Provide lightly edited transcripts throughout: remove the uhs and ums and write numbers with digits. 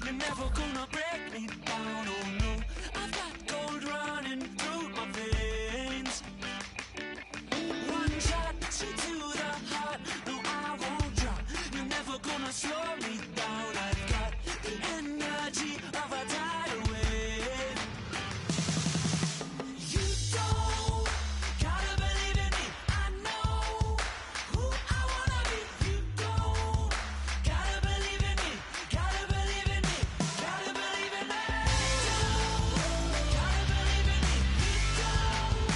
You're never gonna break me down, oh no. I've got gold running through my veins. One shot, straight to the heart. No, I won't drop. You're never gonna slow me down. I've got the energy of a tidal wave. You don't gotta believe in me. I know who I wanna be. You don't gotta believe in me. Gotta believe in me. Gotta believe in me. You don't gotta believe in me. You don't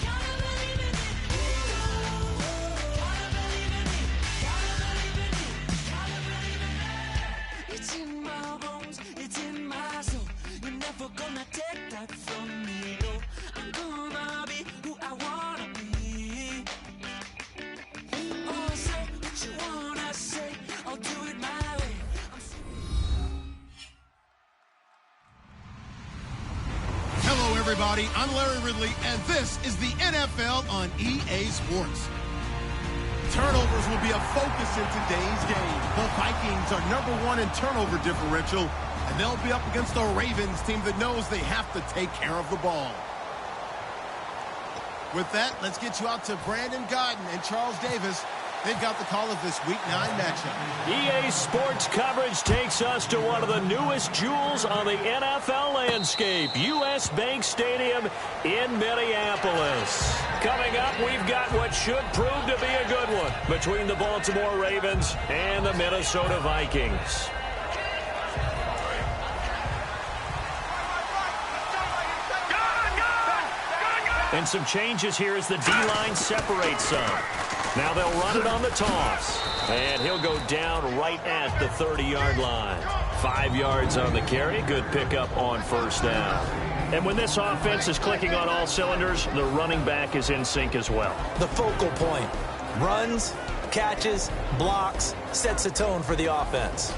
gotta believe in me. You don't gotta believe in me. Gotta believe in me. Gotta believe in me. It's in my bones. It's in my soul. You're never gonna take that from me. No, I'm gonna be who I wanna be. Oh, say what you wanna say. I'll do it my way. Hello, everybody. I'm Larry Ridley, and this is the NFL on EA Sports. Turnovers will be a focus in today's game. The Vikings are #1 in turnover differential, and they'll be up against the Ravens team that knows they have to take care of the ball. With that, let's get you out to Brandon Godden and Charles Davis. They've got the call of this Week 9 matchup. EA Sports coverage takes us to one of the newest jewels on the NFL landscape, US Bank Stadium in Minneapolis. Coming up, we've got what should prove to be a good one between the Baltimore Ravens and the Minnesota Vikings. And some changes here as the D-line separates some. Now they'll run it on the toss. And he'll go down right at the 30-yard line. 5 yards on the carry. Good pickup on first down. And when this offense is clicking on all cylinders, the running back is in sync as well. The focal point. Runs, catches, blocks, sets the tone for the offense.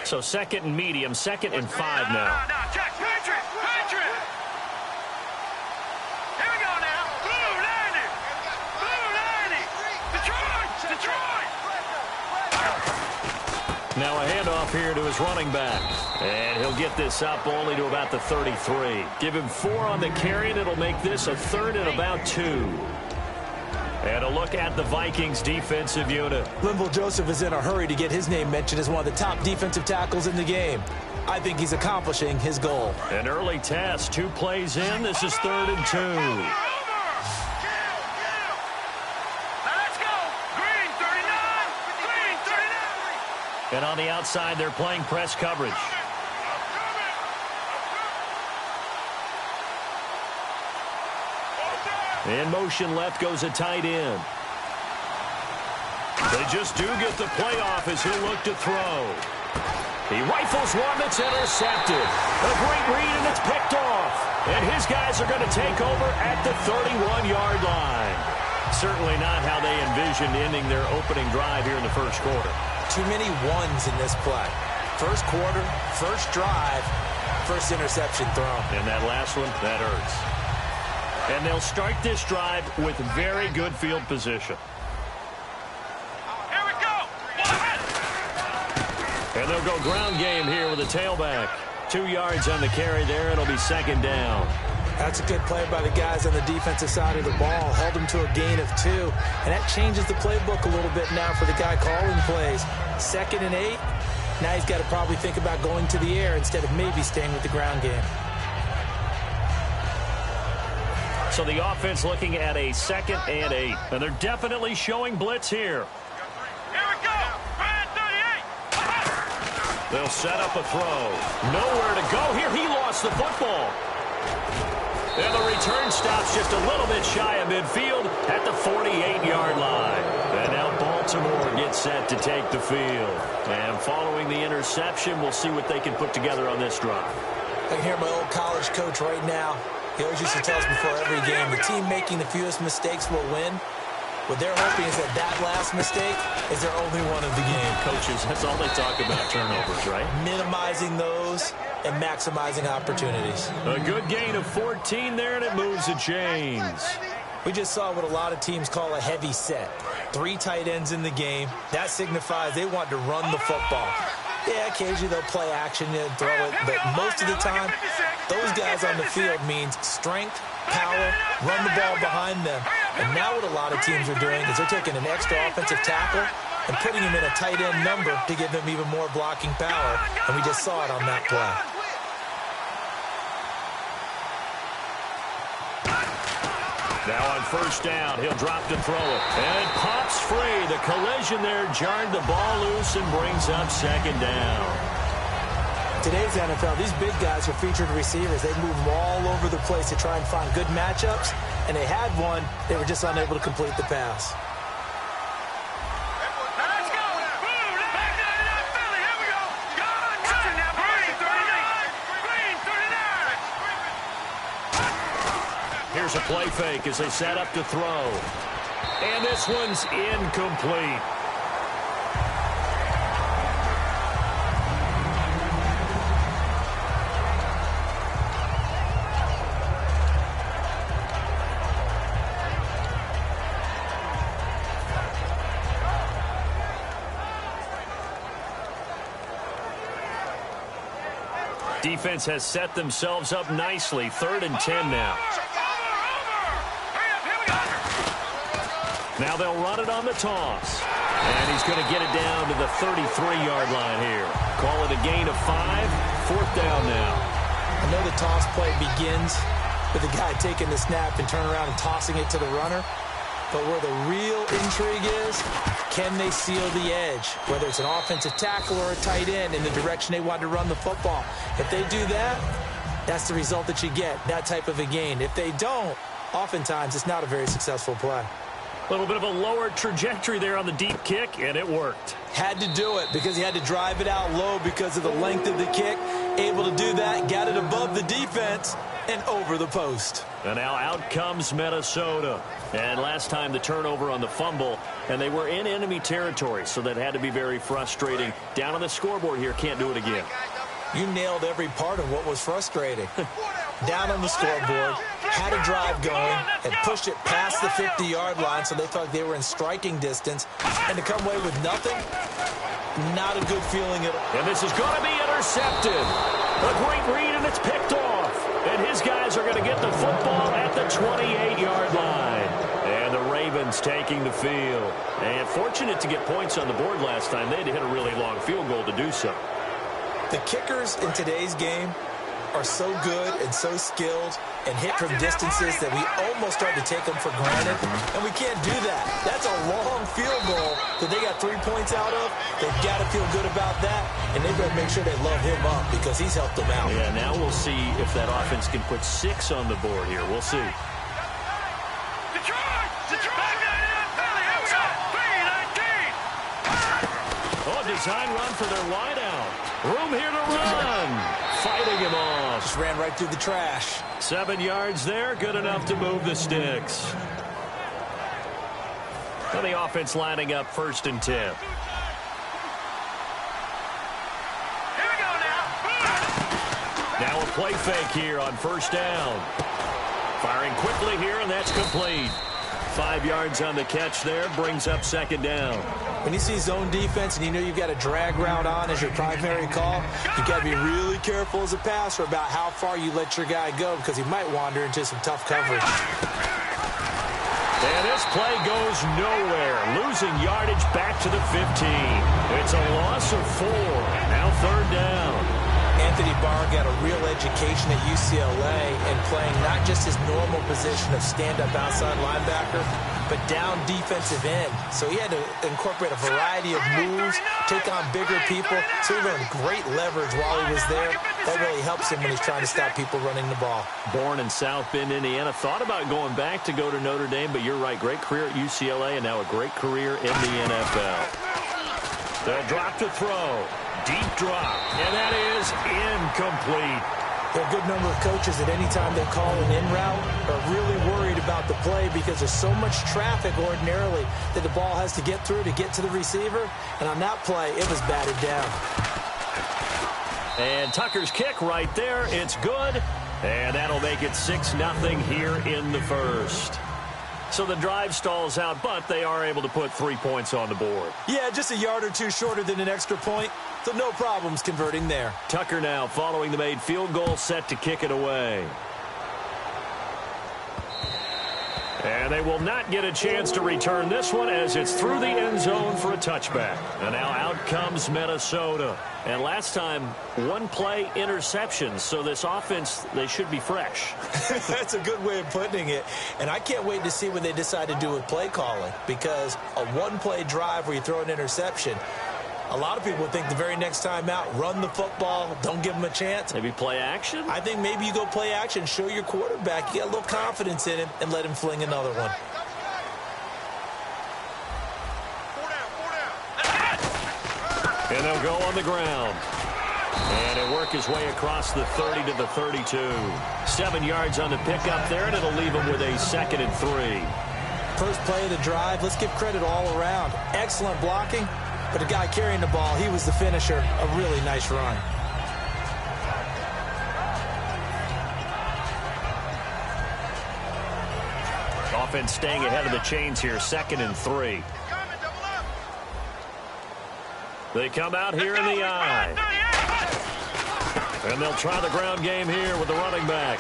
So second and medium, 2nd and 5 now. Now a handoff here to his running back. And he'll get this up only to about the 33. Give him 4 on the carry, and it'll make this a 3rd and about 2. And a look at the Vikings defensive unit. Linval Joseph is in a hurry to get his name mentioned as one of the top defensive tackles in the game. I think he's accomplishing his goal. An early test, 2 plays in. This is 3rd and 2. And on the outside, they're playing press coverage. In motion left goes a tight end. They just do get the playoff as he'll look to throw. He rifles one that's intercepted. A great read, and it's picked off. And his guys are going to take over at the 31-yard line. Certainly not how they envisioned ending their opening drive here in the first quarter. Too many ones in this play. First quarter, first drive, first interception thrown. And that last one, that hurts. And they'll start this drive with very good field position. Here we go! And they'll go ground game here with a tailback. 2 yards on the carry there. It'll be 2nd down. That's a good play by the guys on the defensive side of the ball. Held them to a gain of 2. And that changes the playbook a little bit now for the guy calling plays. 2nd and 8. Now he's got to probably think about going to the air instead of maybe staying with the ground game. So the offense looking at a 2nd and 8. And they're definitely showing blitz here. Here we go! Brad 38! They'll set up a throw. Nowhere to go here. He lost the football. And the return stops just a little bit shy of midfield at the 48-yard line. And now Baltimore gets set to take the field. And following the interception, we'll see what they can put together on this drive. I can hear my old college coach right now. He always used to tell us before every game, the team making the fewest mistakes will win. What they're hoping is that last mistake is their only one of the game. Coaches, that's all they talk about, turnovers, right? Minimizing those and maximizing opportunities. A good gain of 14 there, and it moves the chains. We just saw what a lot of teams call a heavy set. 3 tight ends in the game. That signifies they want to run the football. Yeah, occasionally they'll play action and throw it, but most of the time, those guys on the field means strength, power, run the ball behind them. And now what a lot of teams are doing is they're taking an extra offensive tackle and putting him in a tight end number to give him even more blocking power. And we just saw it on that play. Now on first down, he'll drop to throw it. And it pops free. The collision there jarred the ball loose and brings up second down. Today's NFL, these big guys are featured receivers. They move them all over the place to try and find good matchups. And they had one. They were just unable to complete the pass. Here's a play fake as they set up to throw. And this one's incomplete. Defense has set themselves up nicely. 3rd and 10 now. Now they'll run it on the toss. And he's going to get it down to the 33-yard line here. Call it a gain of 5. 4th down now. I know the toss play begins with the guy taking the snap and turn around and tossing it to the runner. But where the real intrigue is, can they seal the edge? Whether it's an offensive tackle or a tight end in the direction they want to run the football. If they do that, that's the result that you get, that type of a gain. If they don't, oftentimes it's not a very successful play. A little bit of a lower trajectory there on the deep kick, and it worked. Had to do it because he had to drive it out low because of the length of the kick. Able to do that, got it above the defense and over the post. And now out comes Minnesota. And last time the turnover on the fumble, and they were in enemy territory, so that had to be very frustrating. Down on the scoreboard here, can't do it again. You nailed every part of what was frustrating. Down on the scoreboard, had a drive going, and pushed it past the 50-yard line so they thought they were in striking distance. And to come away with nothing, not a good feeling at all. And this is going to be intercepted. A great read, and it's picked off. And his guys are going to get the football at the 28-yard line. And the Ravens taking the field. And fortunate to get points on the board last time. They had to hit a really long field goal to do so. The kickers in today's game are so good and so skilled and hit from distances that we almost start to take them for granted, and we can't do that. That's a long field goal that they got 3 points out of. They've got to feel good about that, and they've got to make sure they love him up because he's helped them out. Yeah, now we'll see if that offense can put 6 on the board here. We'll see. Oh, design run for their wideout. Room here to run. Fighting him off. Just ran right through the trash. 7 yards there, good enough to move the sticks. Now the offense lining up 1st and 10. Here we go now. Now a play fake here on 1st down. Firing quickly here, and that's complete. 5 yards on the catch there, brings up 2nd down. When you see zone defense and you know you've got a drag route on as your primary call, you've got to be really careful as a passer about how far you let your guy go because he might wander into some tough coverage. And this play goes nowhere. Losing yardage back to the 15. It's a loss of 4. Now 3rd down. Anthony Barr got a real education at UCLA and playing not just his normal position of stand-up outside linebacker, but down defensive end. So he had to incorporate a variety of moves, take on bigger people. So he learned great leverage while he was there. That really helps him when he's trying to stop people running the ball. Born in South Bend, Indiana. Thought about going back to go to Notre Dame, but you're right. Great career at UCLA and now a great career in the NFL. They'll drop to throw. Deep drop, and that is incomplete. There are a good number of coaches at any time they call an in route are really worried about the play because there's so much traffic ordinarily that the ball has to get through to get to the receiver. And on that play, it was batted down. And Tucker's kick right there. It's good. And that'll make it 6-0 here in the 1st. So the drive stalls out, but they are able to put 3 points on the board. Yeah, just a yard or two shorter than an extra point, so no problems converting there. Tucker now following the made field goal, set to kick it away. And they will not get a chance to return this one as it's through the end zone for a touchback. And now out comes Minnesota. And last time, one play interception. So this offense, they should be fresh. That's a good way of putting it. And I can't wait to see what they decide to do with play calling. Because a one-play drive where you throw an interception, a lot of people think the very next time out, run the football, don't give them a chance. Maybe play action? I think maybe you go play action, show your quarterback, you got a little confidence in him, and let him fling another one. And they'll go on the ground. And he'll work his way across the 30 to the 32. 7 yards on the pickup there, and it'll leave him with a 2nd and 3. First play of the drive, let's give credit all around. Excellent blocking. But the guy carrying the ball, he was the finisher. A really nice run. Offense staying ahead of the chains here, 2nd and 3. They come out here in the eye. And they'll try the ground game here with the running back.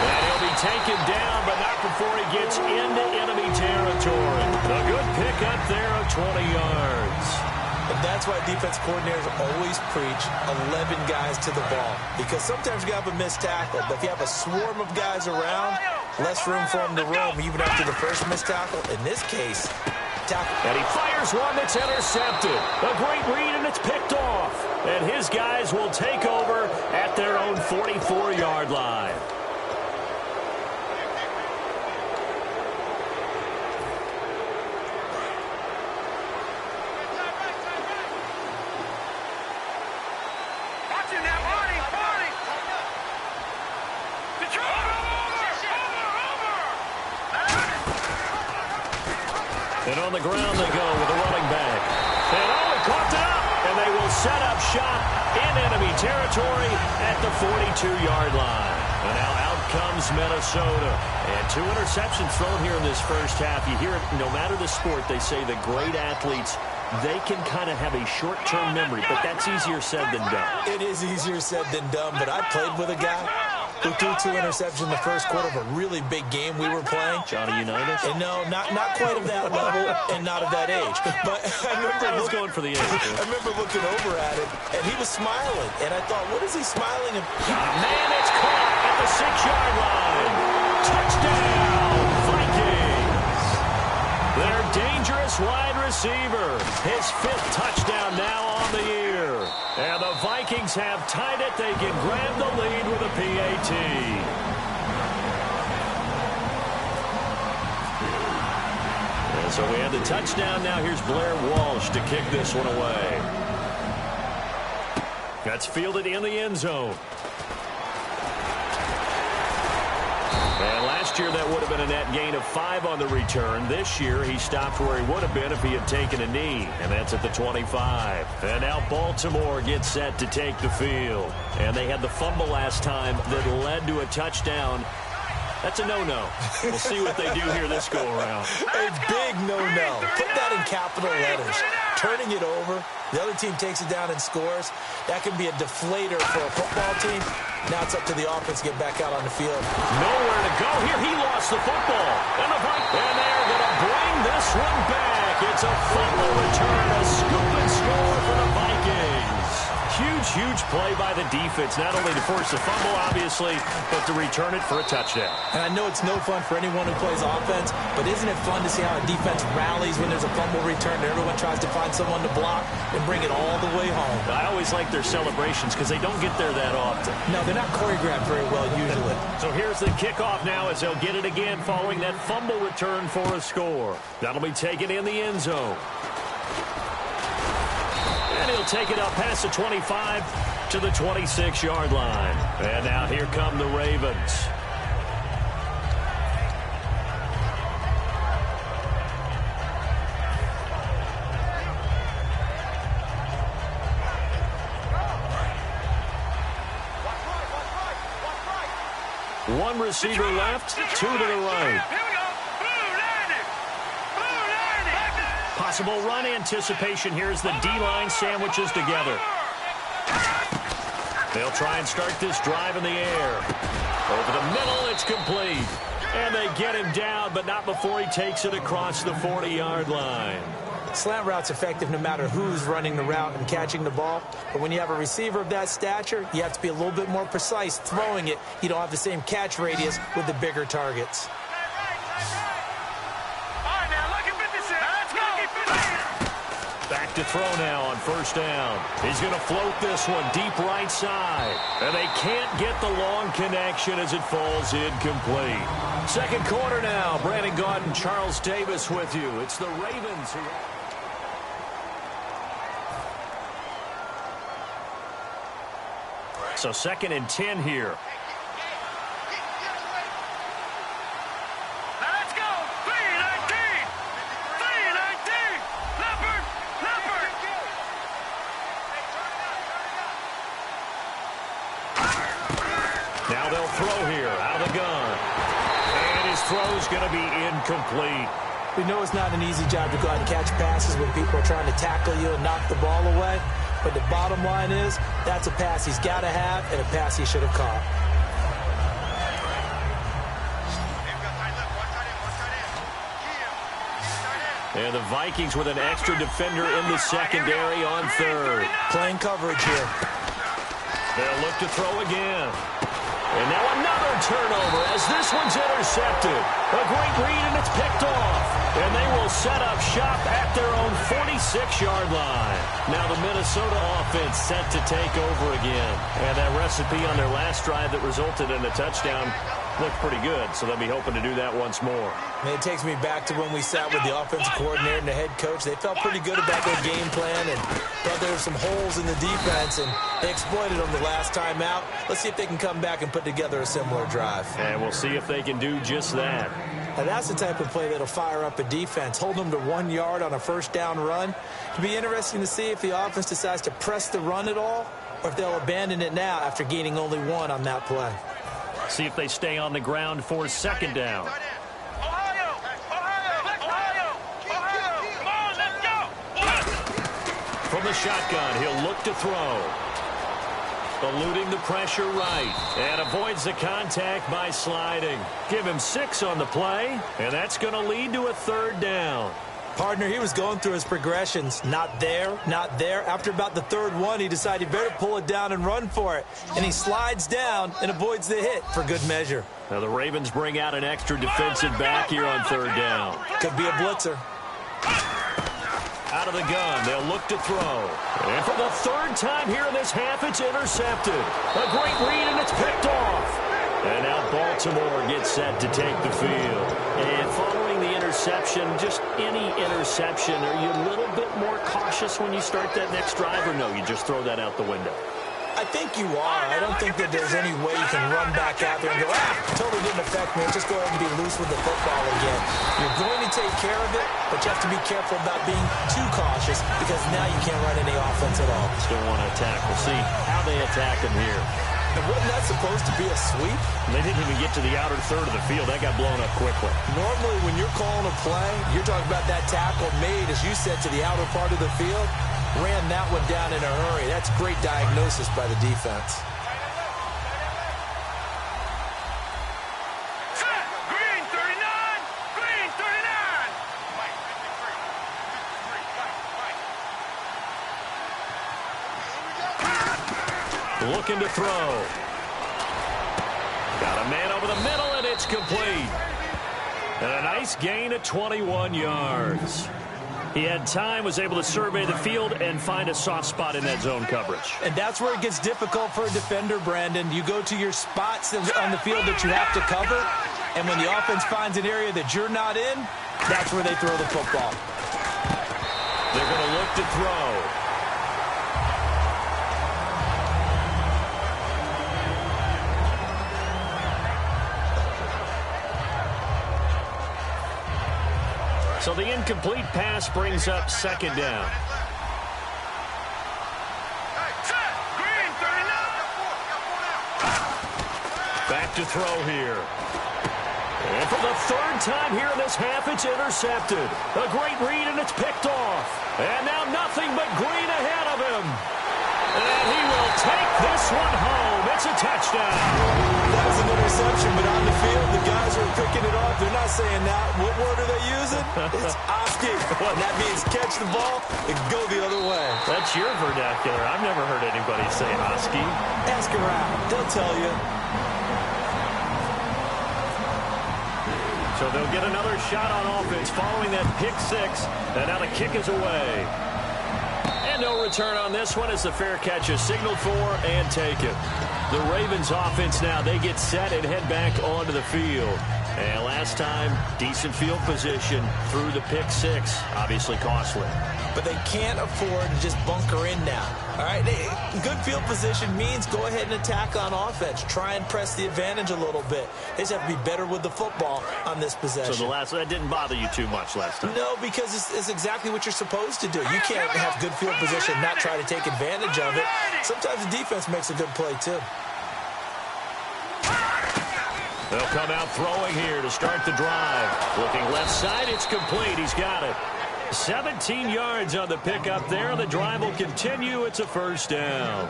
And he'll be taken down, but not before he gets into enemy territory. A good pickup there of 20 yards. And that's why defense coordinators always preach 11 guys to the ball. Because sometimes you have a missed tackle, but if you have a swarm of guys around, less room for them to roam even after the first missed tackle. In this case, tackle. And he fires one that's intercepted. A great read, and it's picked off. And his guys will take over at their own 44-yard line. And on the ground they go with the running back. And he caught it up. And they will set up shop in enemy territory at the 42-yard line. And now out comes Minnesota. And 2 interceptions thrown here in this first half. You hear it, no matter the sport, they say the great athletes, they can kind of have a short-term memory, but that's easier said than done. It is easier said than done, but I played with a guy who threw 2 interceptions in the first quarter of a really big game we were playing. Johnny Unitas? And no, not quite of that level and not of that age. But I was going for the age. I remember looking over at him, and he was smiling. And I thought, what is he smiling at? Man, it's caught at the 6-yard line. Touchdown, Vikings. Their dangerous wide receiver. His 5th touchdown now on the year. And the Vikings have tied it. They can grab the lead with a PAT. And so we have the touchdown. Now here's Blair Walsh to kick this one away. That's fielded in the end zone. And last year that would have been a net gain of 5 on the return. This year he stopped where he would have been if he had taken a knee. And that's at the 25. And now Baltimore gets set to take the field. And they had the fumble last time that led to a touchdown. That's a no-no. We'll see what they do here this go-around. A big no-no. Put that in capital letters. Turning it over, the other team takes it down and scores. That can be a deflator for a football team. Now it's up to the offense to get back out on the field. Nowhere to go. Here he lost the football. And they're going to bring this one back. It's a fumble return, a scoop and score for the Vikings. Huge play by the defense, not only to force the fumble, obviously, but to return it for a touchdown. And I know it's no fun for anyone who plays offense, but isn't it fun to see how a defense rallies when there's a fumble return and everyone tries to find someone to block and bring it all the way home? I always like their celebrations because they don't get there that often. No, they're not choreographed very well usually. So here's the kickoff now as they'll get it again following that fumble return for a score. That'll be taken in the end zone. And he'll take it up past the 25 to the 26-yard line. And now here come the Ravens. One receiver left, 2 to the right. possible run anticipation here as the D-line sandwiches together. They'll try and start this drive in the air. Over the middle, it's complete. And they get him down, but not before he takes it across the 40-yard line. Slant route's effective no matter who's running the route and catching the ball. But when you have a receiver of that stature, you have to be a little bit more precise throwing it. You don't have the same catch radius with the bigger targets. Back to throw now on first down. He's going to float this one deep right side. And they can't get the long connection as it falls incomplete. Second quarter now. Brandon Gaudin, Charles Davis with you. It's the Ravens who... So 2nd and 10 here. Let's go! 3-19! 3-19! Leopard! Leopard! Now they'll throw here out of the gun. And his throw's going to be incomplete. We know it's not an easy job to go out and catch passes when people are trying to tackle you and knock the ball away. But the bottom line is, that's a pass he's got to have and a pass he should have caught. And the Vikings with an extra defender in the secondary on third. Playing coverage here. They'll look to throw again. And now another turnover as this one's intercepted. A great read, and it's picked off. And they will set up shop at their own 46-yard line. Now the Minnesota offense set to take over again. And that recipe on their last drive that resulted in a touchdown looked pretty good, so they'll be hoping to do that once more. Man, it takes me back to when we sat with the offensive coordinator and the head coach. They felt pretty good about their game plan and thought there were some holes in the defense, and they exploited them the last time out. Let's see if they can come back and put together a similar drive. And we'll see if they can do just that. Now, that's the type of play that'll fire up a defense. Hold them to 1 yard on a first down run. It'll be interesting to see if the offense decides to press the run at all or if they'll abandon it now after gaining only 1 on that play. See if they stay on the ground for 2nd down. Ohio! Ohio! Ohio! Come on, let's go! From the shotgun, he'll look to throw. Eluding the pressure right. And avoids the contact by sliding. Give him 6 on the play. And that's going to lead to a 3rd down. Partner, he was going through his progressions. Not there, not there. After about the 3rd one, he decided he better pull it down and run for it. And he slides down and avoids the hit for good measure. Now the Ravens bring out an extra defensive back here on 3rd down. Could be a blitzer. Out of the gun, they'll look to throw. And for the 3rd time here in this half, it's intercepted. A great read, and it's picked off. And now Baltimore gets set to take the field. And following the interception, just any interception, are you a little bit more cautious when you start that next drive, or no, you just throw that out the window? I think you are. I don't think that there's any way you can run back out there and go, totally didn't affect me. Just go ahead and be loose with the football again. You're going to take care of it, but you have to be careful about being too cautious because now you can't run any offense at all. Still want to attack. We'll see how they attack him here. And wasn't that supposed to be a sweep? They didn't even get to the outer third of the field. That got blown up quickly. Normally, when you're calling a play, you're talking about that tackle made, as you said, to the outer part of the field. Ran that one down in a hurry. That's great diagnosis by the defense. Green 39! Green 39! Looking to throw. Got a man over the middle, and it's complete. And a nice gain of 21 yards. He had time, was able to survey the field and find a soft spot in that zone coverage. And that's where it gets difficult for a defender, Brandon. You go to your spots on the field that you have to cover, and when the offense finds an area that you're not in, that's where they throw the football. They're going to look to throw. So the incomplete pass brings up 2nd down. Green 39! Back to throw here. And for the third time here in this half, it's intercepted. A great read, and it's picked off. And now nothing but green ahead of him. And he will take this one home. It's a touchdown. That was an interception, but on the field, the guys who are picking it off, they're not saying that. What word are they using? It's Oski. And that means catch the ball and go the other way. That's your vernacular. I've never heard anybody say Oski. Ask around. They'll tell you. So they'll get another shot on offense following that pick six. And now the kick is away. And no return on this one as the fair catch is signaled for and taken. The Ravens offense now, they get set and head back onto the field. And last time, decent field position through the pick six. Obviously costly. But they can't afford to just bunker in now. All right, good field position means go ahead and attack on offense. Try and press the advantage a little bit. They just have to be better with the football on this possession. So that didn't bother you too much last time? No, because it's exactly what you're supposed to do. You can't have good field position, not try to take advantage of it. Sometimes the defense makes a good play, too. They'll come out throwing here to start the drive. Looking left side, it's complete. He's got it. 17 yards on the pickup there. The drive will continue. It's a first down.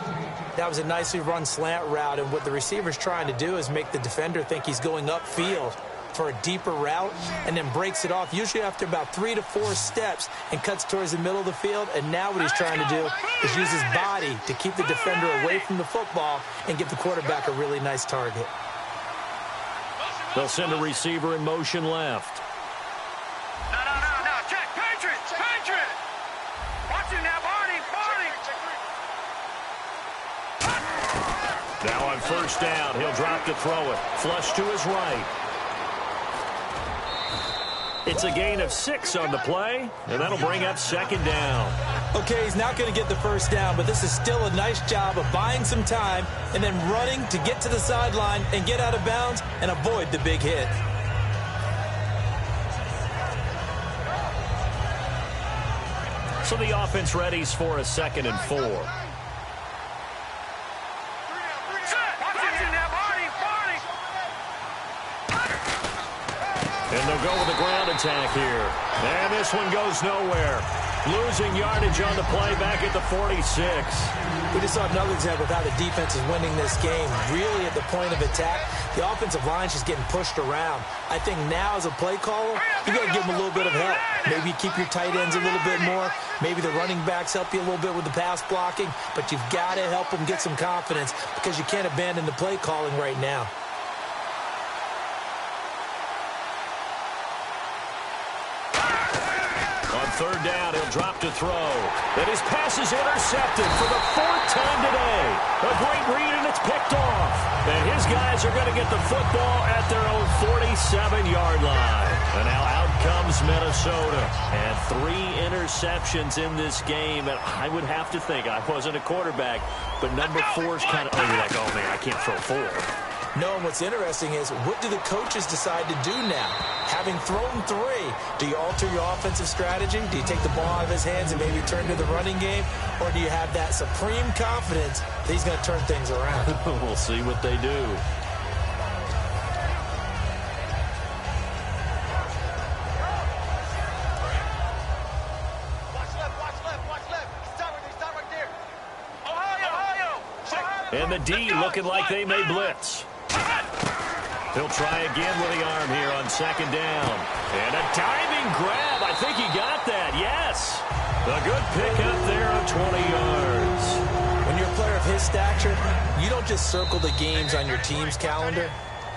That was a nicely run slant route, and what the receiver's trying to do is make the defender think he's going upfield for a deeper route and then breaks it off, usually after about 3 to 4 steps, and cuts towards the middle of the field. And now what he's trying to do is use his body to keep the defender away from the football and give the quarterback a really nice target. They'll send a receiver in motion left. No. Check. Patriot. Watch it now, Barney. Now on first down, he'll drop to throw it. Flush to his right. It's a gain of 6 on the play, and that'll bring up second down. Okay, he's not going to get the first down, but this is still a nice job of buying some time and then running to get to the sideline and get out of bounds and avoid the big hit. So the offense readies for a 2nd and 4. And they'll go with a ground attack here. And this one goes nowhere. Losing yardage on the play back at the 46. We just saw another example of how the defense is winning this game. Really at the point of attack, the offensive line is just getting pushed around. I think now as a play caller, you got to give them a little bit of help. Maybe you keep your tight ends a little bit more. Maybe the running backs help you a little bit with the pass blocking. But you've got to help them get some confidence because you can't abandon the play calling right now. Third down, he'll drop to throw. And his pass is intercepted for the 4th time today. A great read, and it's picked off. And his guys are going to get the football at their own 47-yard line. And now out comes Minnesota. And 3 interceptions in this game. And I would have to think, I wasn't a quarterback, but number 4 is kind of, you're like, oh, man, I can't throw 4. No, and what's interesting is, what do the coaches decide to do now? Having thrown 3, do you alter your offensive strategy? Do you take the ball out of his hands and maybe turn to the running game? Or do you have that supreme confidence that he's going to turn things around? We'll see what they do. Ohio. And the D looking like they may blitz. He'll try again with the arm here on 2nd down. And a diving grab. I think he got that. Yes. A good pickup there of 20 yards. When you're a player of his stature, you don't just circle the games on your team's calendar.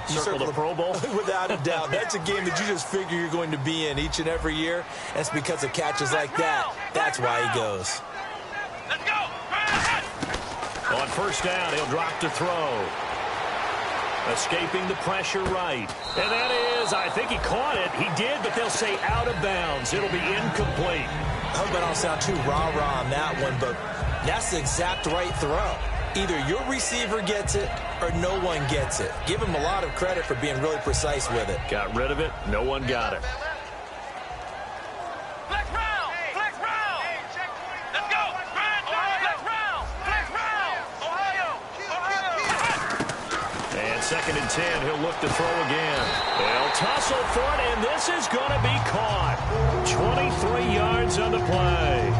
You Circle the Pro Bowl? Without a doubt. That's a game that you just figure you're going to be in each and every year. And it's because of catches like that. That's why he goes. Let's go. On first down, he'll drop to throw. Escaping the pressure right. And that is, I think he caught it. He did, but they'll say out of bounds. It'll be incomplete. I hope I don't sound too rah-rah on that one, but that's the exact right throw. Either your receiver gets it or no one gets it. Give him a lot of credit for being really precise with it. Got rid of it. No one got it. Flex round. Let's go. Flex round. Ohio. And 2nd and 10. He'll look to throw again. They'll tussle for it, and this is going to be caught. 23 yards on the play.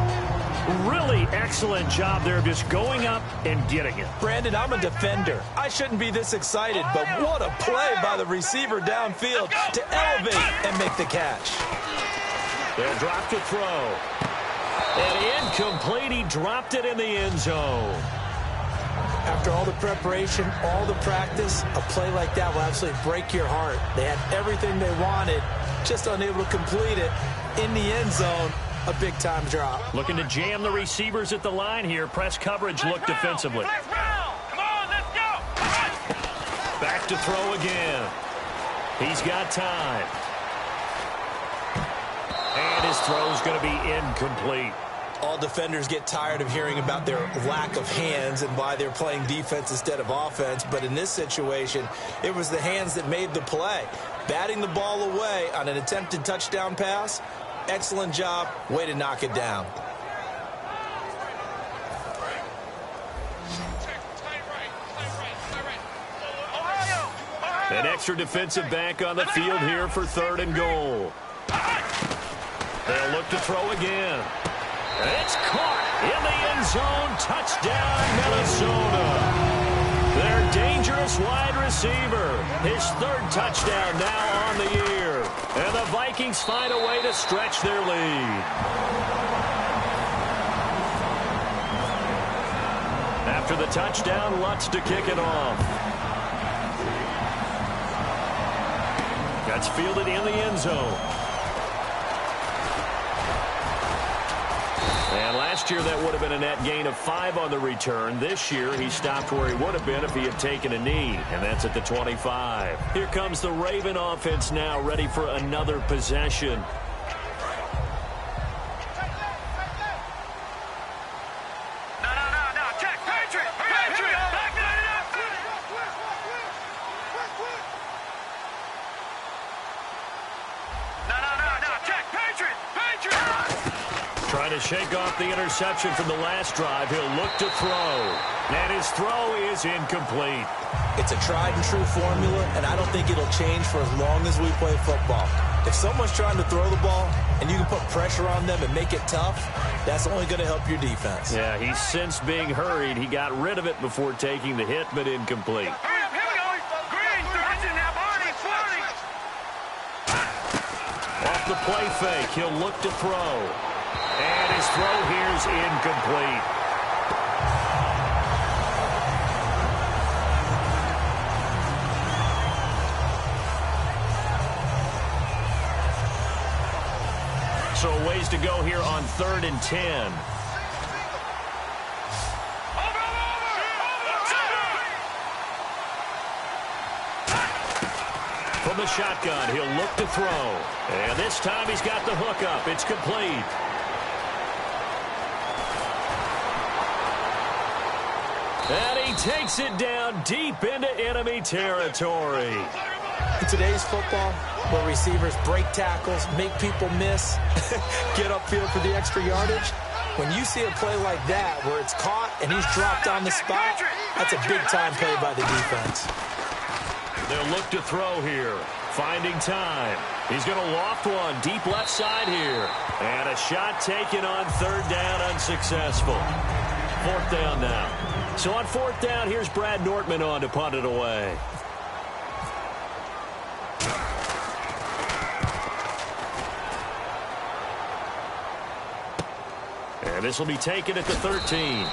Really excellent job there, just going up and getting it. Brandon, I'm a defender. I shouldn't be this excited, but what a play by the receiver downfield to elevate and make the catch. They'll drop to throw. And incomplete. He dropped it in the end zone. After all the preparation, all the practice, a play like that will absolutely break your heart. They had everything they wanted, just unable to complete it. In the end zone, a big-time drop. Looking to jam the receivers at the line here. Press coverage look defensively. Come on, let's go. Back to throw again. He's got time. And his throw's going to be incomplete. All defenders get tired of hearing about their lack of hands and why they're playing defense instead of offense. But in this situation, it was the hands that made the play. Batting the ball away on an attempted touchdown pass. Excellent job. Way to knock it down. An extra defensive back on the field here for 3rd and goal. They'll look to throw again. It's caught in the end zone. Touchdown, Minnesota. Their dangerous wide receiver. His 3rd touchdown now on the year. And the Vikings find a way to stretch their lead. After the touchdown, Lutz to kick it off. That's fielded in the end zone. And last year, that would have been a net gain of 5 on the return. This year, he stopped where he would have been if he had taken a knee, and that's at the 25. Here comes the Raven offense now, ready for another possession. No. Check. Patriot. Back it up. No. Check. Patriot. Trying to shake off the interception from the last drive. He'll look to throw. And his throw is incomplete. It's a tried-and-true formula, and I don't think it'll change for as long as we play football. If someone's trying to throw the ball and you can put pressure on them and make it tough, that's only going to help your defense. Yeah, he's since being hurried. He got rid of it before taking the hit, but incomplete. Here we go. Green. Now, Barney. Off the play fake, he'll look to throw. And his throw here is incomplete. So a ways to go here on 3rd and 10. From the shotgun, he'll look to throw. And this time he's got the hook up. It's complete. And he takes it down deep into enemy territory. In today's football, where receivers break tackles, make people miss, get upfield for the extra yardage, when you see a play like that where it's caught and he's dropped on the spot, that's a big-time play by the defense. They'll look to throw here. Finding time. He's going to loft one deep left side here. And a shot taken on 3rd down, unsuccessful. 4th down now. So on 4th down, here's Brad Nortman on to punt it away. And this will be taken at the 13.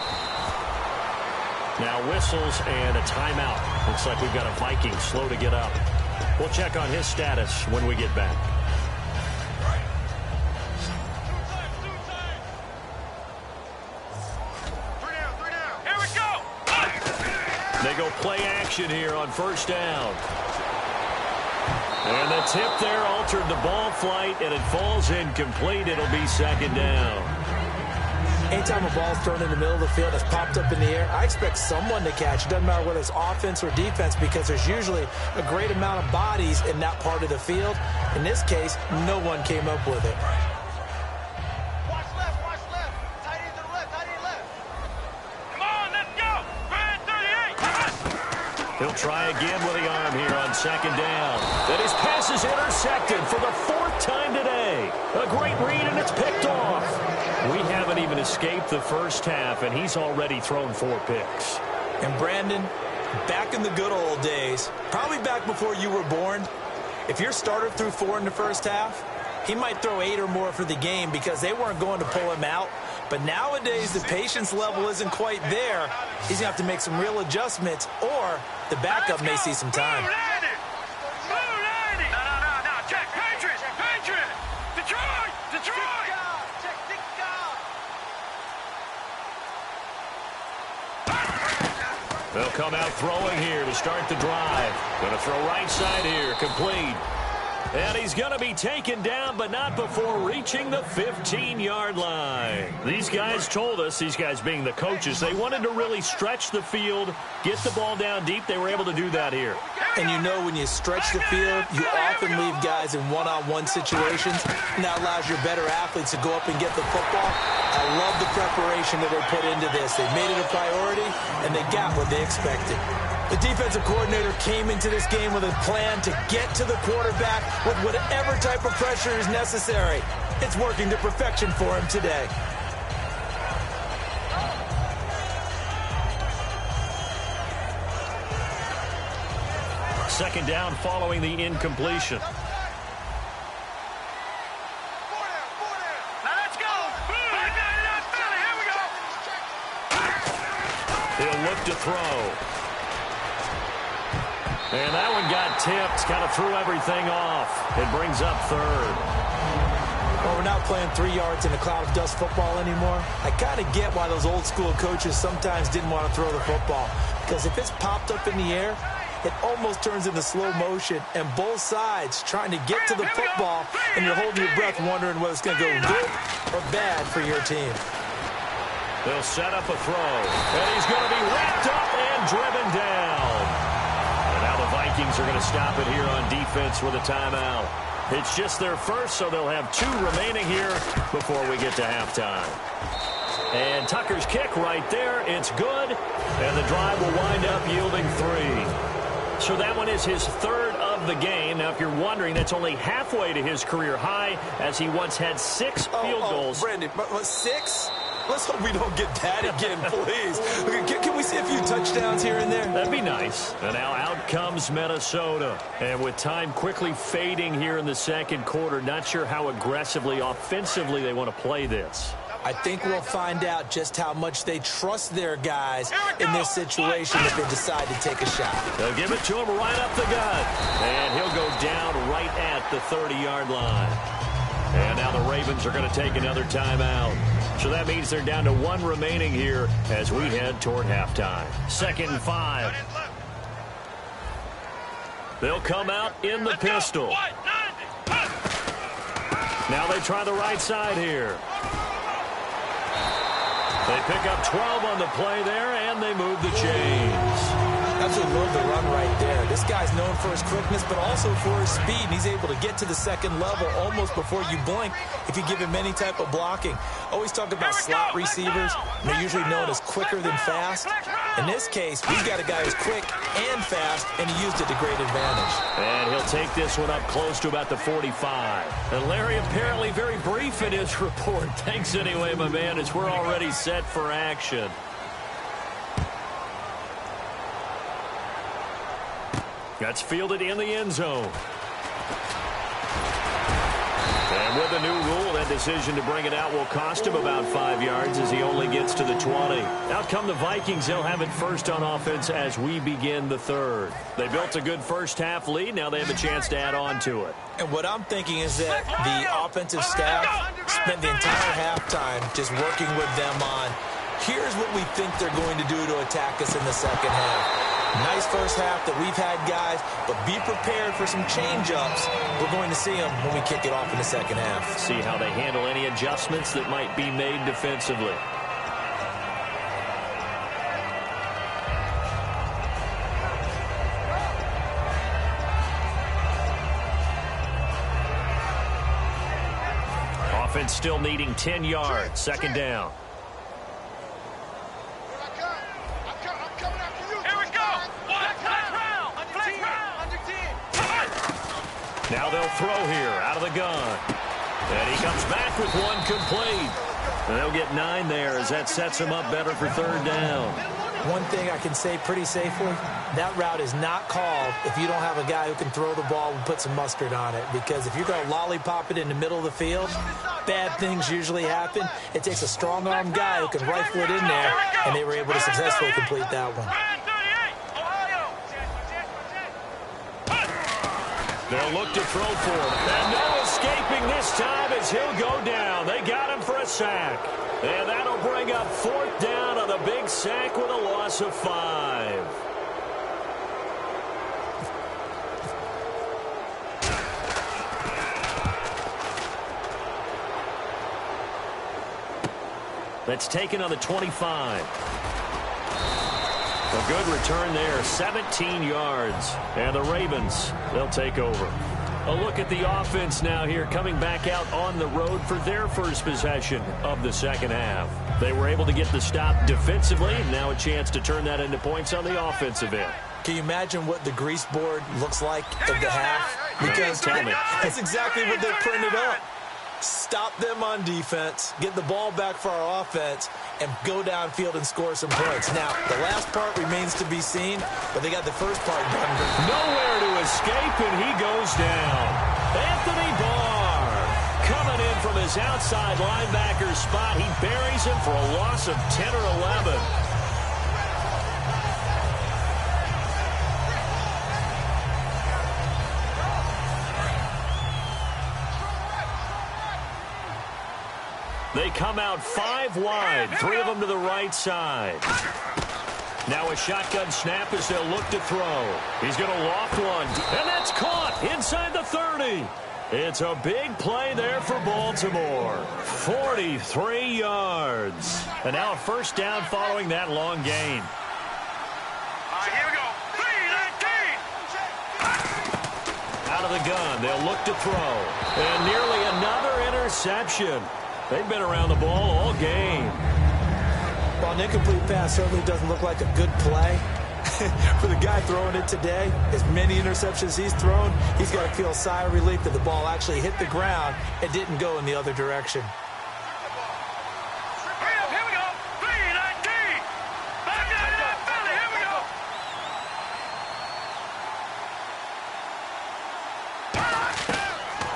Now whistles and a timeout. Looks like we've got a Viking slow to get up. We'll check on his status when we get back. Here we go. They go play action here on 1st down. And the tip there altered the ball flight, and it falls incomplete. It'll be 2nd down. Anytime a ball's thrown in the middle of the field, it's popped up in the air, I expect someone to catch. It doesn't matter whether it's offense or defense, because there's usually a great amount of bodies in that part of the field. In this case, no one came up with it. Watch left. Tight end to the left. Come on, let's go. Brad 38. He'll try again with the arm here on second down. And his pass is intercepted for the 4th time today. A great read, and it's picked off. We haven't even escaped the first half, and he's already thrown 4 picks. And Brandon, back in the good old days, probably back before you were born, if your starter threw 4 in the first half, he might throw 8 or more for the game because they weren't going to pull him out. But nowadays, the patience level isn't quite there. He's going to have to make some real adjustments, or the backup may see some time. No. Check. Patriots. Detroit. They'll come out throwing here to start the drive. Going to throw right side here, complete. And he's going to be taken down, but not before reaching the 15-yard line. These guys told us, these guys being the coaches, they wanted to really stretch the field, get the ball down deep. They were able to do that here. And you know when you stretch the field, you often leave guys in one-on-one situations, and that allows your better athletes to go up and get the football. I love the preparation that they put into this. They made it a priority, and they got what they expected. The defensive coordinator came into this game with a plan to get to the quarterback with whatever type of pressure is necessary. It's working to perfection for him today. Second down following the incompletion. Now let's go. Here we go. He'll look to throw. And that one got tipped, kind of threw everything off. It brings up 3rd. Well, we're not playing 3 yards in a cloud of dust football anymore. I kind of get why those old school coaches sometimes didn't want to throw the football. Because if it's popped up in the air, it almost turns into slow motion. And both sides trying to get to the football, and you're holding your breath wondering whether it's going to go good or bad for your team. They'll set up a throw. And he's going to be wrapped up and driven down. Now the Vikings are going to stop it here on defense with a timeout. It's just their first, so they'll have 2 remaining here before we get to halftime. And Tucker's kick right there. It's good. And the drive will wind up yielding 3. So that one is his 3rd of the game. Now, if you're wondering, that's only halfway to his career high, as he once had 6 field goals. Brandon, but 6? Let's hope we don't get that again, please. Can we see a few touchdowns here and there? That'd be nice. And now out comes Minnesota. And with time quickly fading here in the second quarter, not sure how aggressively, offensively they want to play this. I think we'll find out just how much they trust their guys in this situation if they decide to take a shot. They'll give it to him right up the gut. And he'll go down right at the 30-yard line. And now the Ravens are going to take another timeout. So that means they're down to 1 remaining here as we head toward halftime. 2nd and 5. They'll come out in the pistol. Now they try the right side here. They pick up 12 on the play there, and they move the chains. Absolutely love the run right there. This guy's known for his quickness, but also for his speed. And he's able to get to the second level almost before you blink if you give him any type of blocking. Always talk about slot receivers. They're usually known as quicker than fast. In this case, we've got a guy who's quick and fast, and he used it to great advantage. And he'll take this one up close to about the 45. And Larry apparently very brief in his report. Thanks anyway, my man, as we're already set for action. That's fielded in the end zone. And with the new rule, that decision to bring it out will cost him about 5 yards as he only gets to the 20. Out come the Vikings. They'll have it first on offense as we begin the 3rd. They built a good first half lead. Now they have a chance to add on to it. And what I'm thinking is that the offensive staff spent the entire halftime just working with them on, here's what we think they're going to do to attack us in the second half. Nice first half that we've had, guys, but be prepared for some change-ups. We're going to see them when we kick it off in the second half. See how they handle any adjustments that might be made defensively. Offense still needing 10 yards. Second down. Here we go. Let's Now they'll throw here out of the gun. And he comes back with one complete. And they'll get 9 there as that sets him up better for third down. One thing I can say pretty safely, that route is not called if you don't have a guy who can throw the ball and put some mustard on it. Because if you're going to lollipop it in the middle of the field, bad things usually happen. It takes a strong-armed guy who can rifle it in there, and they were able to successfully complete that one. They'll look to throw for him. And no escaping this time as he'll go down. They got him for a sack. And that'll bring up 4th down on the big sack with a loss of 5. That's taken on the 25. A good return there, 17 yards. And the Ravens, they'll take over. A look at the offense now here, coming back out on the road for their first possession of the second half. They were able to get the stop defensively, and now a chance to turn that into points on the offensive end. Can you imagine what the grease board looks like at the half? Because Tell me. that's exactly what they printed up. Stop them on defense, get the ball back for our offense, and go downfield and score some points. Now, the last part remains to be seen, but they got the first part done. Nowhere to escape, and he goes down. Anthony Barr coming in from his outside linebacker spot. He buries him for a loss of 10 or 11. They come out 5 wide, 3 of them to the right side. Now a shotgun snap as they'll look to throw. He's going to loft one, and that's caught inside the 30. It's a big play there for Baltimore. 43 yards. And now a first down following that long gain. All right, here we go. 3-19. Out of the gun, they'll look to throw. And nearly another interception. They've been around the ball all game. Well, an incomplete pass certainly doesn't look like a good play. For the guy throwing it today, as many interceptions he's thrown, he's got to feel a sigh of relief that the ball actually hit the ground and didn't go in the other direction. Here we go. 3-19. 5-9, here we go.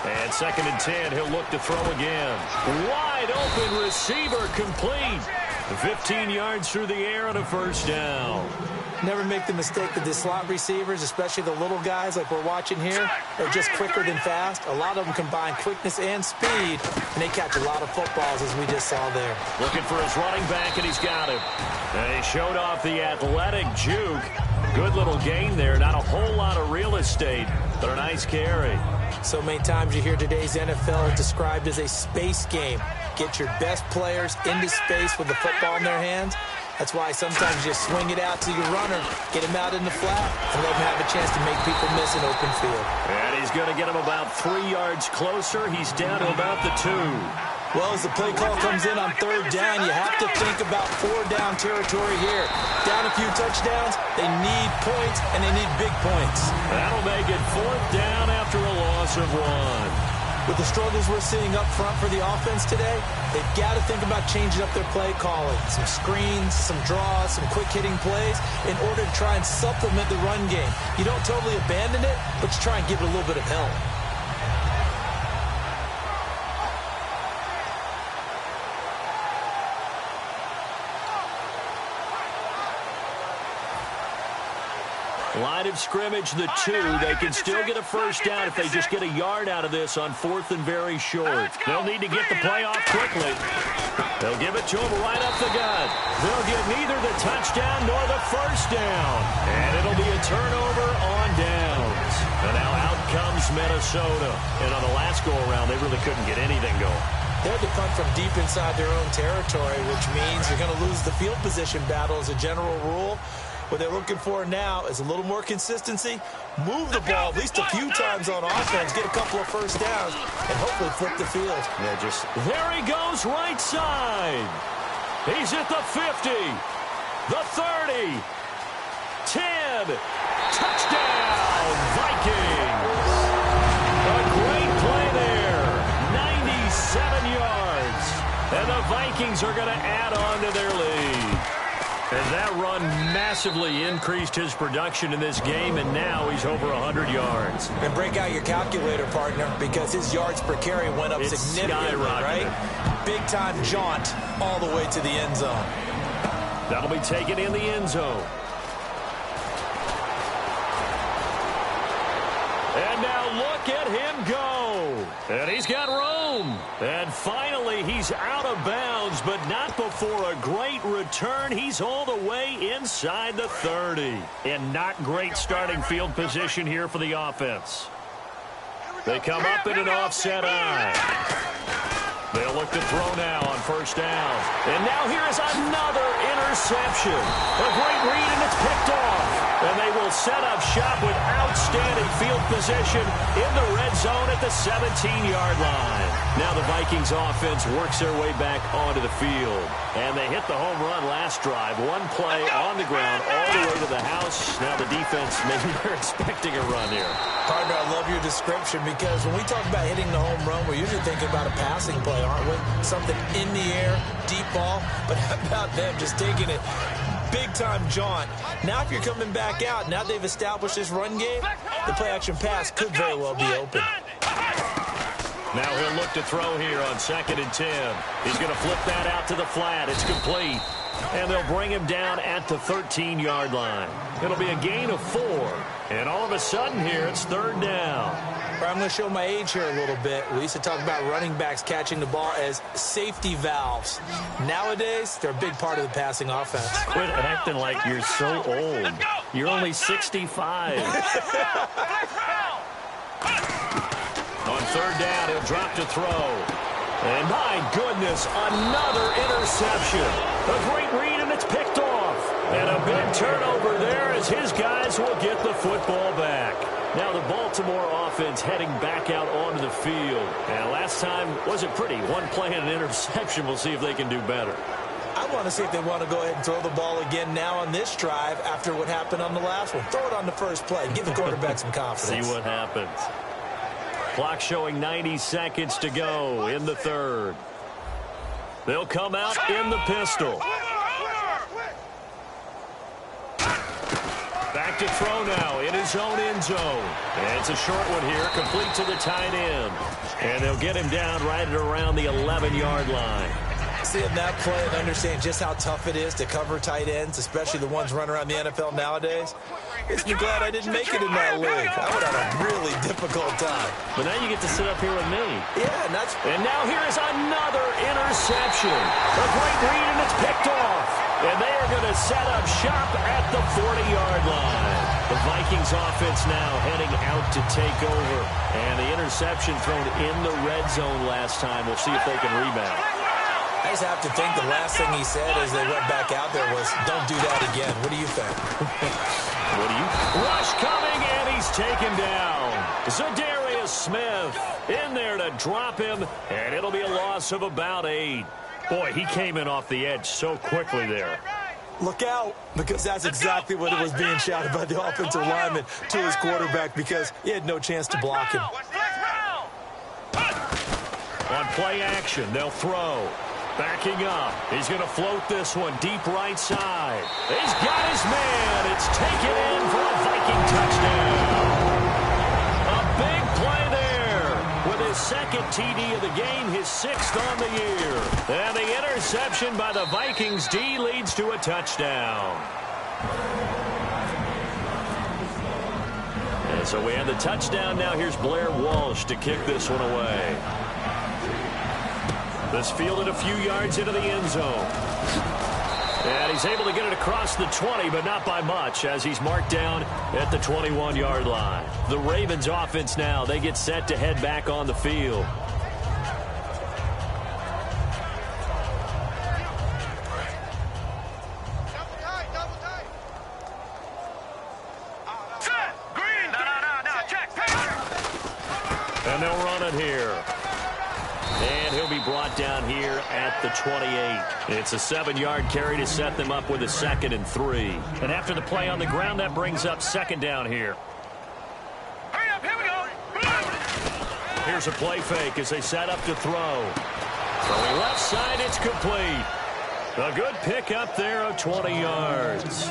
And 2nd and 10, he'll look to throw again. Wide open receiver complete. 15 yards through the air and a first down. Never make the mistake that the slot receivers, especially the little guys like we're watching here, are just quicker than fast. A lot of them combine quickness and speed, and they catch a lot of footballs, as we just saw there. Looking for his running back, and he's got him. And he showed off the athletic juke. Good little gain there. Not a whole lot of real estate, but a nice carry. So many times you hear today's NFL described as a space game. Get your best players into space with the football in their hands. That's why sometimes you swing it out to your runner, get him out in the flat, and let him have a chance to make people miss an open field. And he's going to get him about 3 yards closer. He's down to about the 2. Well, as the play call comes in on 3rd down, you have to think about 4-down territory here. Down a few touchdowns, they need points, and they need big points. That'll make it 4th down after a loss of 1. With the struggles we're seeing up front for the offense today, they've got to think about changing up their play calling. Some screens, some draws, some quick-hitting plays in order to try and supplement the run game. You don't totally abandon it, but you try and give it a little bit of help. Line of scrimmage, the 2. They can still get a first down if they just get a yard out of this on 4th and very short. They'll need to get the play off quickly. They'll give it to him right up the gut. They'll get neither the touchdown nor the first down. And it'll be a turnover on downs. And now out comes Minnesota. And on the last go-around, they really couldn't get anything going. They had to punt from deep inside their own territory, which means you're going to lose the field position battle as a general rule. What they're looking for now is a little more consistency, move the ball at least a few times on offense, get a couple of first downs, and hopefully flip the field. Yeah, there he goes right side. He's at the 50, the 30, 10, touchdown, Vikings. 7 yards. And the Vikings are going to add on to their lead. And that run massively increased his production in this game, and now he's over 100 yards. And break out your calculator, partner, because his yards per carry went up significantly, right? Big-time jaunt all the way to the end zone. That'll be taken in the end zone. And now look at him go. And he's got room. And finally, he's out of bounds, but not before a great return. He's all the way inside the 30. And not great starting field position here for the offense. They come up in an offset eye. They'll look to throw now on first down. And now here is another interception. A great read, and it's picked off. And they will set up shop with outstanding field position in the red zone at the 17-yard line. Now the Vikings offense works their way back onto the field. And they hit the home run last drive. One play on the ground all the way to the house. Now the defense, maybe they're expecting a run here. Partner, I love your description because when we talk about hitting the home run, we're usually thinking about a passing play, aren't we? Something in the air, deep ball. But how about them just taking it? Big-time jaunt. Now if you're coming back out, now they've established this run game, the play-action pass could very well be open. Now he'll look to throw here on 2nd and 10. He's going to flip that out to the flat. It's complete. And they'll bring him down at the 13-yard line. It'll be a gain of 4. And all of a sudden here, it's 3rd down. I'm going to show my age here a little bit. We used to talk about running backs catching the ball as safety valves. Nowadays, they're a big part of the passing offense. Quit acting like you're so old. You're only 65. On 3rd down, he'll drop to throw. And my goodness, another interception. A great read, and it's picked off. And a big turnover there as his guys will get the football back. Now the Baltimore offense heading back out onto the field. And last time wasn't pretty. One play and an interception. We'll see if they can do better. I want to see if they want to go ahead and throw the ball again now on this drive after what happened on the last one. Throw it on the first play. Give the quarterback some confidence. See what happens. Clock showing 90 seconds to go in the 3rd. They'll come out in the pistol. Back to throw now in his own end zone. And it's a short one here, complete to the tight end. And they'll get him down right at around the 11-yard line. Seeing that play and understand just how tough it is to cover tight ends, especially the ones running around the NFL nowadays, makes me glad I didn't make it in that league. I would have a really difficult time. But now you get to sit up here with me. Yeah, and now here is another interception. A great read, and it's picked off. And they are going to set up shop at the 40-yard line. The Vikings offense now heading out to take over. And the interception thrown in the red zone last time. We'll see if they can rebound. I just have to think the last thing he said as they went back out there was, don't do that again. What do you think? Rush coming, and he's taken down. CjtheRealist's Smith in there to drop him, and it'll be a loss of about 8. Boy, he came in off the edge so quickly there. Look out, because that's exactly what it was being shouted by the offensive lineman to his quarterback because he had no chance to block him. On play action, they'll throw. Backing up. He's going to float this one deep right side. He's got his man. It's taken in for a Viking touchdown. A big play there with his 2nd TD of the game, his 6th on the year. And the interception by the Vikings D leads to a touchdown. And so we have the touchdown. Now here's Blair Walsh to kick this one away. This fielded a few yards into the end zone. And he's able to get it across the 20, but not by much, as he's marked down at the 21-yard line. The Ravens offense now, they get set to head back on the field. And they'll run it here. And he'll be brought down here at the 28. It's a 7-yard carry to set them up with a 2nd and 3. And after the play on the ground, that brings up 2nd down here. Hurry up, here we go. Here's a play fake as they set up to throw. Throwing left side, it's complete. A good pickup there of 20 yards.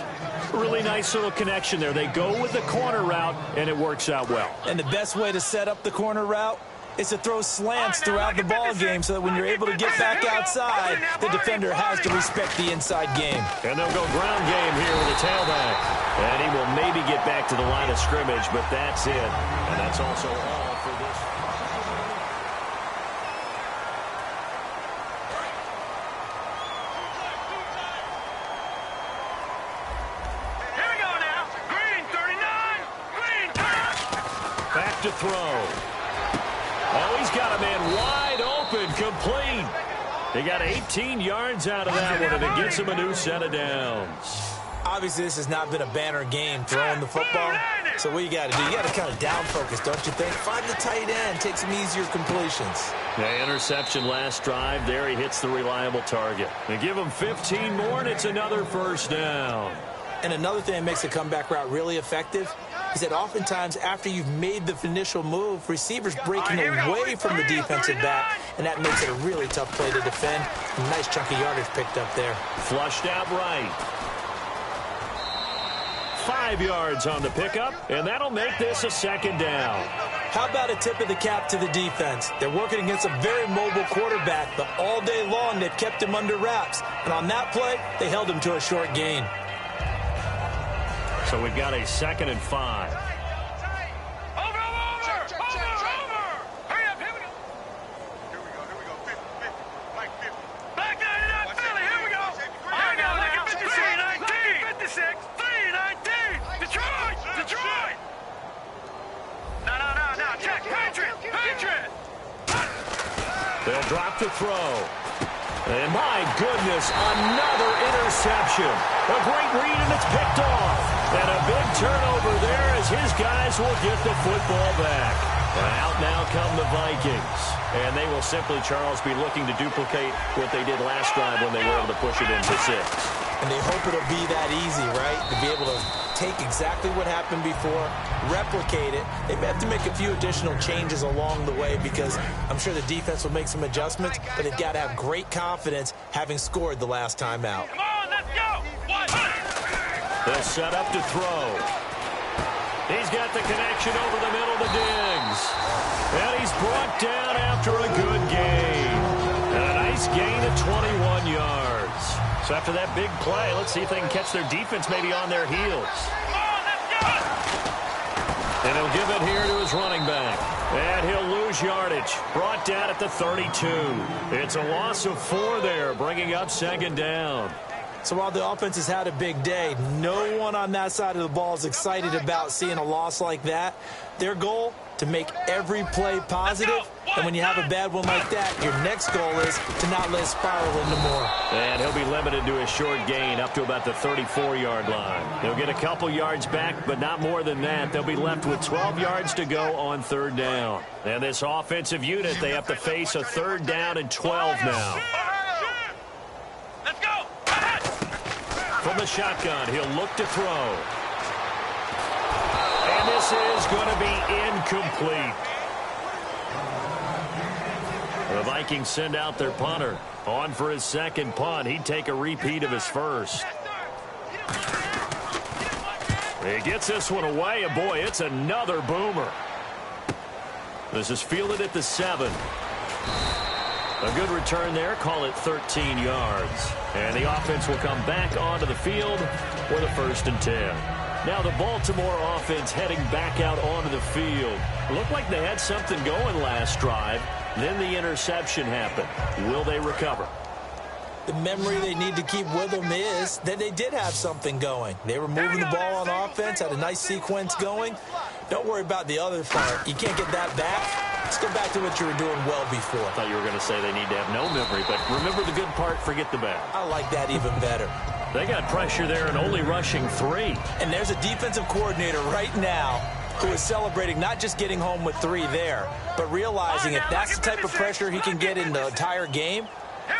Really nice little connection there. They go with the corner route, and it works out well. And the best way to set up the corner route is to throw slants throughout the ball game so that when you're able to get back outside, the defender has to respect the inside game. And they'll go ground game here with a tailback. And he will maybe get back to the line of scrimmage, but that's it. And that's also all for this. Here we go now. Green 39. Green turn. Back to throw. Oh, he's got a man wide open, complete. He got 18 yards out of that one, and it gets him a new set of downs. Obviously, this has not been a banner game throwing the football. So what you got to do, you got to kind of down focus, don't you think? Find the tight end, take some easier completions. The interception last drive there. He hits the reliable target. They give him 15 more, and it's another first down. And another thing that makes a comeback route really effective is that oftentimes after you've made the initial move, receivers breaking away from the defensive back, and that makes it a really tough play to defend. A nice chunk of yardage picked up there. Flushed out right. 5 yards on the pickup, and that'll make this a second down. How about a tip of the cap to the defense? They're working against a very mobile quarterback, but all day long they've kept him under wraps. And on that play, they held him to a short gain. So we've got a 2nd and 5. Over. Hurry up, here we go. Here we go. 50. Like 50. Back 99 Philly, here we go. All right, now look at 56. 56. 319. Detroit. No. Check. Patriot. They'll drop to throw. And my goodness, another interception. A great read, and it's picked off. And a big turnover there as his guys will get the football back. And out now come the Vikings. And they will simply, Charles, be looking to duplicate what they did last drive when they were able to push it into 6. And they hope it'll be that easy, right? To be able to take exactly what happened before, replicate it. They may have to make a few additional changes along the way because I'm sure the defense will make some adjustments, but they've got to have great confidence having scored the last time out. Come on, let's go. They'll set up to throw. He's got the connection over the middle to Diggs. And he's brought down after a good gain. And a nice gain of 21 yards. So after that big play, let's see if they can catch their defense maybe on their heels. And he'll give it here to his running back. And he'll lose yardage. Brought down at the 32. It's a loss of 4 there, bringing up 2nd down. So while the offense has had a big day, no one on that side of the ball is excited about seeing a loss like that. Their goal, to make every play positive. And when you have a bad one like that, your next goal is to not let it spiral into more. And he'll be limited to a short gain up to about the 34-yard line. They'll get a couple yards back, but not more than that. They'll be left with 12 yards to go on 3rd down. And this offensive unit, they have to face a 3rd down and 12 now. Let's go. From the shotgun, he'll look to throw. And this is going to be incomplete. The Vikings send out their punter. On for his 2nd punt. He'd take a repeat of his first. He gets this one away, and boy, it's another boomer. This is fielded at the 7. A good return there, call it 13 yards. And the offense will come back onto the field for the 1st and 10. Now the Baltimore offense heading back out onto the field. Looked like they had something going last drive. Then the interception happened. Will they recover? The memory they need to keep with them is that they did have something going. They were moving the ball on offense, had a nice sequence going. Don't worry about the other part. You can't get that back. Let's go back to what you were doing well before. I thought you were going to say they need to have no memory, but remember the good part, forget the bad. I like that even better. They got pressure there and only rushing 3. And there's a defensive coordinator right now who is celebrating not just getting home with 3 there, but realizing if that's the type of pressure he can get in the entire game,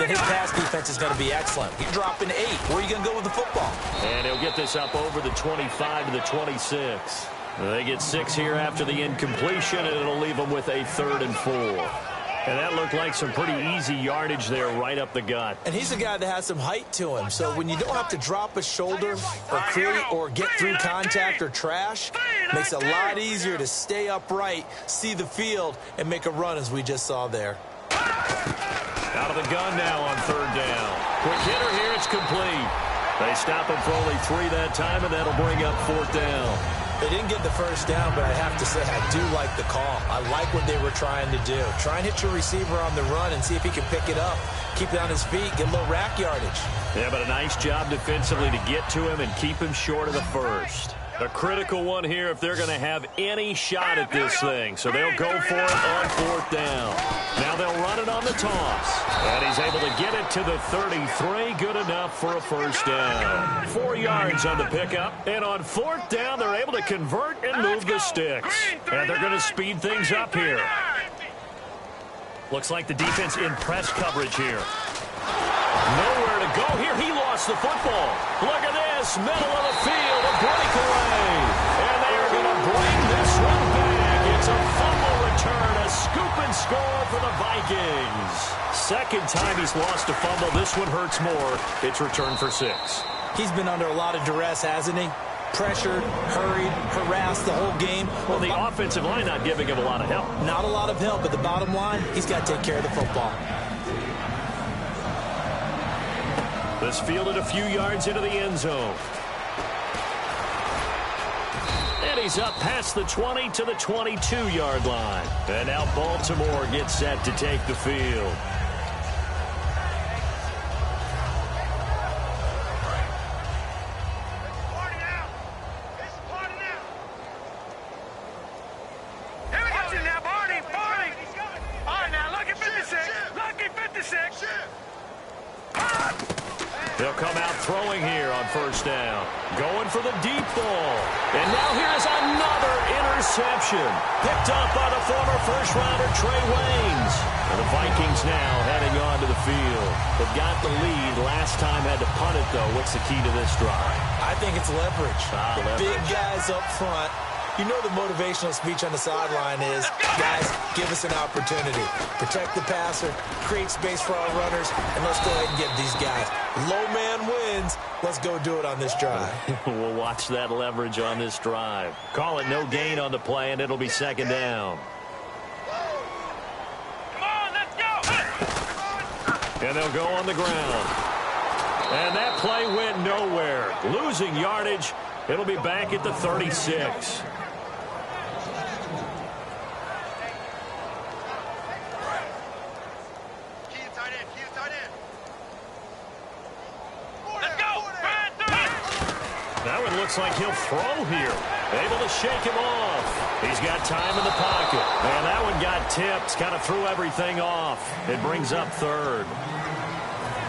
then his pass defense is going to be excellent. He's dropping 8. Where are you going to go with the football? And he'll get this up over the 25 to the 26. They get 6 here after the incompletion, and it'll leave them with a 3rd and 4. And that looked like some pretty easy yardage there right up the gut. And he's a guy that has some height to him. So when you don't have to drop a shoulder or create or get through contact or trash, makes it a lot easier to stay upright, see the field, and make a run as we just saw there. Out of the gun now on 3rd down. Quick hitter here, it's complete. They stop him for only 3 that time, and that'll bring up 4th down. They didn't get the first down, but I have to say I do like the call. I like what they were trying to do. Try and hit your receiver on the run and see if he can pick it up. Keep it on his feet, get a little rack yardage. Yeah, but a nice job defensively to get to him and keep him short of the first. A critical one here if they're going to have any shot at this thing. So they'll go for it on 4th down. Now they'll run it on the toss. And he's able to get it to the 33. Good enough for a first down. 4 yards on the pickup. And on 4th down, they're able to convert and move the sticks. And they're going to speed things up here. Looks like the defense in press coverage here. Nowhere to go here. He lost the football. Look at this. Middle of the field. A breakaway. And they are going to bring this one back. It's a fumble return. A scoop and score for the Vikings. Second time he's lost a fumble. This one hurts more. It's returned for 6. He's been under a lot of duress, hasn't he? Pressured, hurried, harassed the whole game. Well, the offensive line not giving him a lot of help. Not a lot of help, but the bottom line, he's got to take care of the football. This fielded a few yards into the end zone. And he's up past the 20 to the 22-yard line. And now Baltimore gets set to take the field. They'll come out throwing here on 1st down. Going for the deep ball. And now here's another interception. Picked up by the former first-rounder Trey Waynes. And the Vikings now heading on to the field. They've got the lead. Last time had to punt it, though. What's the key to this drive? I think it's leverage. Leverage. Big guys up front. You know the motivational speech on the sideline is, guys, give us an opportunity. Protect the passer, create space for our runners, and let's go ahead and get these guys. Low man wins. Let's go do it on this drive. We'll watch that leverage on this drive. Call it no gain on the play, and it'll be 2nd down. Come on, let's go. And they'll go on the ground. And that play went nowhere. Losing yardage. It'll be back at the 36. That one looks like he'll throw here. Able to shake him off. He's got time in the pocket. And that one got tipped. Kind of threw everything off. It brings up 3rd.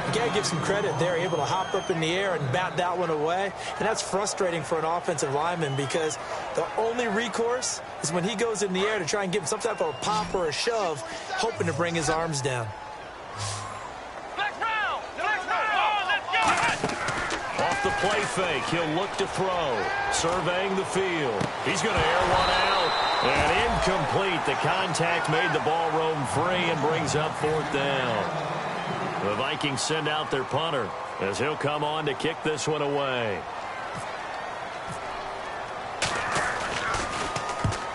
You got to give some credit. They're able to hop up in the air and bat that one away. And that's frustrating for an offensive lineman because the only recourse is when he goes in the air to try and give him some type of a pop or a shove, hoping to bring his arms down. Off the play fake, he'll look to throw. Surveying the field. He's going to air one out. And incomplete. The contact made the ball roam free and brings up 4th down. The Vikings send out their punter as he'll come on to kick this one away.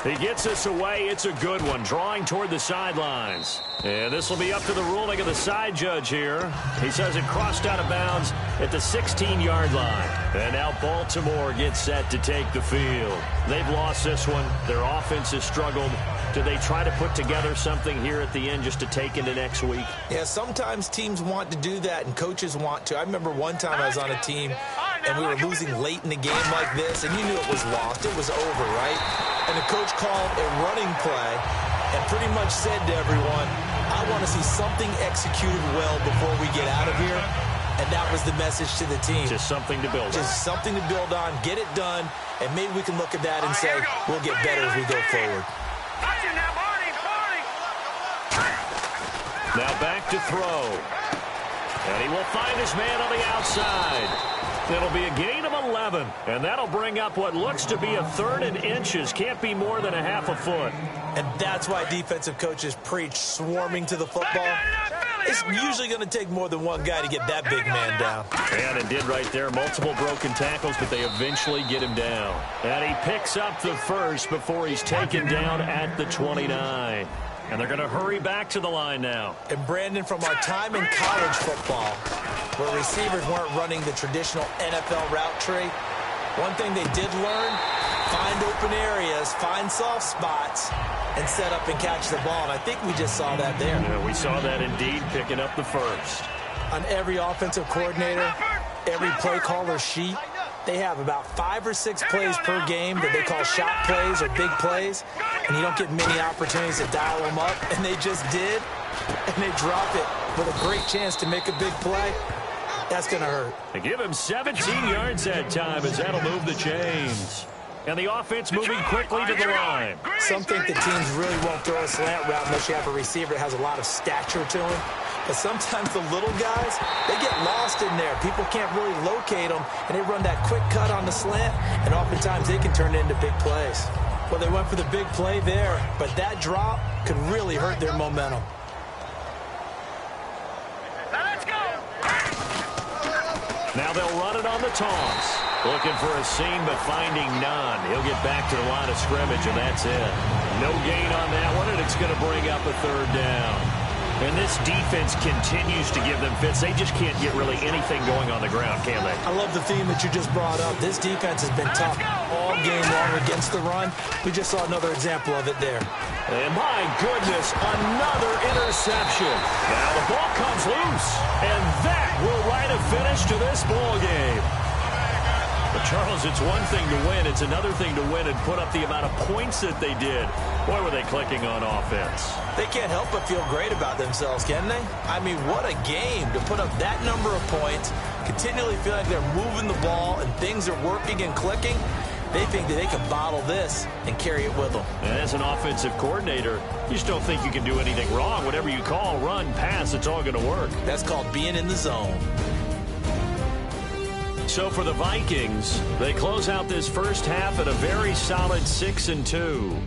He gets this away. It's a good one. Drawing toward the sidelines. And this will be up to the ruling of the side judge here. He says it crossed out of bounds at the 16-yard line. And now Baltimore gets set to take the field. They've lost this one. Their offense has struggled. Do they try to put together something here at the end just to take into next week? Yeah, sometimes teams want to do that and coaches want to. I remember one time I was on a team and we were losing late in the game like this, and you knew it was lost. It was over, right? And the coach called a running play and pretty much said to everyone, I want to see something executed well before we get out of here. And that was the message to the team. Just something to build on. Just something to build on, get it done, and maybe we can look at that and say, we'll get better as we go forward. Now back to throw. And he will find his man on the outside. It'll be a gain of 11. And that'll bring up what looks to be a 3rd and inches. Can't be more than a half a foot. And that's why defensive coaches preach swarming to the football. It's usually going to take more than one guy to get that big man down. And it did right there. Multiple broken tackles, but they eventually get him down. And he picks up the first before he's taken down at the 29. And they're going to hurry back to the line now. And Brandon, from our time in college football, where receivers weren't running the traditional NFL route tree, one thing they did learn, find open areas, find soft spots, and set up and catch the ball. And I think we just saw that there. Yeah, we saw that indeed, picking up the first. On every offensive coordinator, every play caller sheet, they have about 5 or 6 plays per game that they call shot plays or big plays, and you don't get many opportunities to dial them up, and they just did, and they drop it with a great chance to make a big play. That's going to hurt. They give him 17 yards that time as that'll move the chains. And the offense moving quickly to the line. Some think the teams really won't throw a slant route unless you have a receiver that has a lot of stature to him. But sometimes the little guys, they get lost in there. People can't really locate them, and they run that quick cut on the slant, and oftentimes they can turn it into big plays. Well, they went for the big play there, but that drop could really hurt their momentum. Let's go. Now they'll run it on the toss. Looking for a seam, but finding none. He'll get back to the line of scrimmage, and that's it. No gain on that one, and it's going to bring up a 3rd down. And this defense continues to give them fits. They just can't get really anything going on the ground, can they? I love the theme that you just brought up. This defense has been tough all game long against the run. We just saw another example of it there. And my goodness, another interception. Now the ball comes loose, and that will write a finish to this ball game. But, Charles, it's one thing to win. It's another thing to win and put up the amount of points that they did. Boy, were they clicking on offense. They can't help but feel great about themselves, can they? I mean, what a game to put up that number of points, continually feel like they're moving the ball and things are working and clicking. They think that they can bottle this and carry it with them. And as an offensive coordinator, you just don't think you can do anything wrong. Whatever you call, run, pass, it's all going to work. That's called being in the zone. So for the Vikings, they close out this first half at a very solid 6-2.